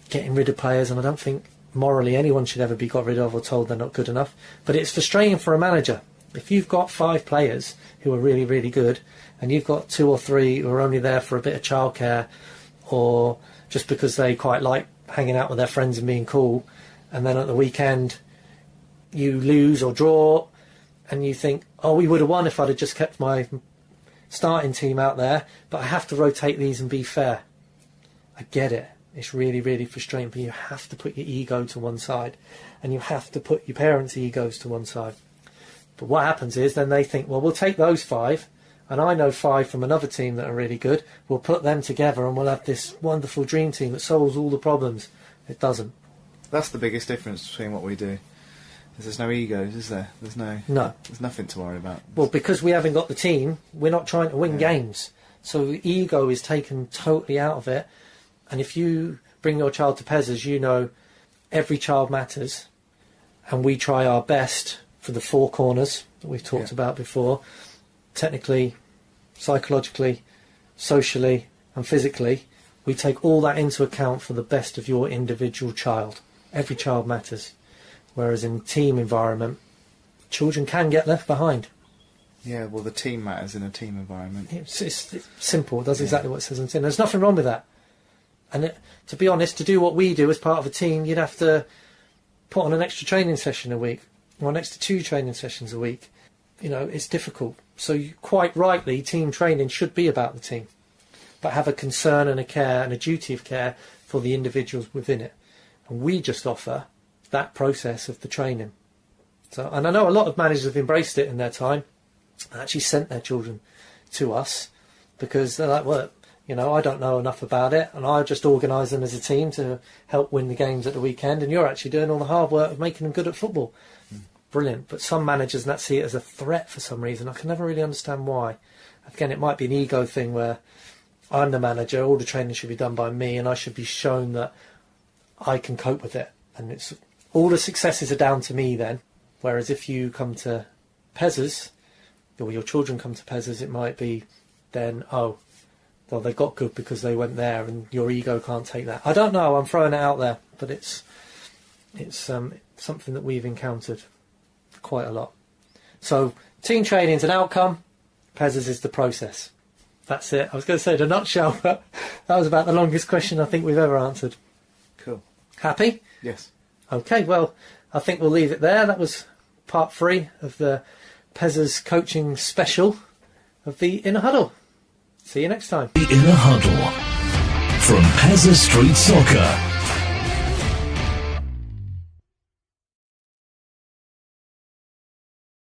getting rid of players, and I don't think morally anyone should ever be got rid of or told they're not good enough, but it's frustrating for a manager If you've got 5 players who are really, really good, and you've got 2 or 3 who are only there for a bit of childcare, or just because they quite like hanging out with their friends and being cool, and then at the weekend you lose or draw, and you think, oh, we would have won if I'd have just kept my starting team out there, but I have to rotate these and be fair. I get it. It's really, really frustrating, but you have to put your ego to one side, and you have to put your parents' egos to one side. But what happens is then they think, well, we'll take those 5, and I know 5 from another team that are really good. We'll put them together and we'll have this wonderful dream team that solves all the problems. It doesn't. That's the biggest difference between what we do. There's no egos, is there? There's nothing to worry about. Well, because we haven't got the team, we're not trying to win games. So the ego is taken totally out of it. And if you bring your child to Pezzaz, you know every child matters. And we try our best for the 4 corners that we've talked about before. Technically, psychologically, socially and physically. We take all that into account for the best of your individual child. Every child matters. Whereas in team environment, children can get left behind. Yeah, well, the team matters in a team environment. It's simple. It does exactly what it says on the tin. There's nothing wrong with that. And to be honest, to do what we do as part of a team, you'd have to put on an extra training session a week, or an extra 2 training sessions a week. You know, it's difficult. So quite rightly, team training should be about the team, but have a concern and a care and a duty of care for the individuals within it. And we just offer that process of the training. So, and I know a lot of managers have embraced it in their time and actually sent their children to us because they're like, well, you know, I don't know enough about it, and I just organise them as a team to help win the games at the weekend, and you're actually doing all the hard work of making them good at football. Brilliant. But some managers that see it as a threat for some reason. I can never really understand why. Again, it might be an ego thing where I'm the manager, all the training should be done by me, and I should be shown that I can cope with it. And it's all the successes are down to me then. Whereas if you come to Pezzaz, or your children come to Pezzaz, it might be then, oh, well, they got good because they went there, and your ego can't take that. I don't know. I'm throwing it out there, but it's something that we've encountered quite a lot. So team training is an outcome. Pezzaz is the process. That's it. I was going to say in a nutshell, but that was about the longest question I think we've ever answered. Cool. Happy? Yes. Okay, well, I think we'll leave it there. That was part 3 of the Pezzaz Coaching Special of the Inner Huddle. See you next time. The Inner Huddle from Pezzaz Street Soccer.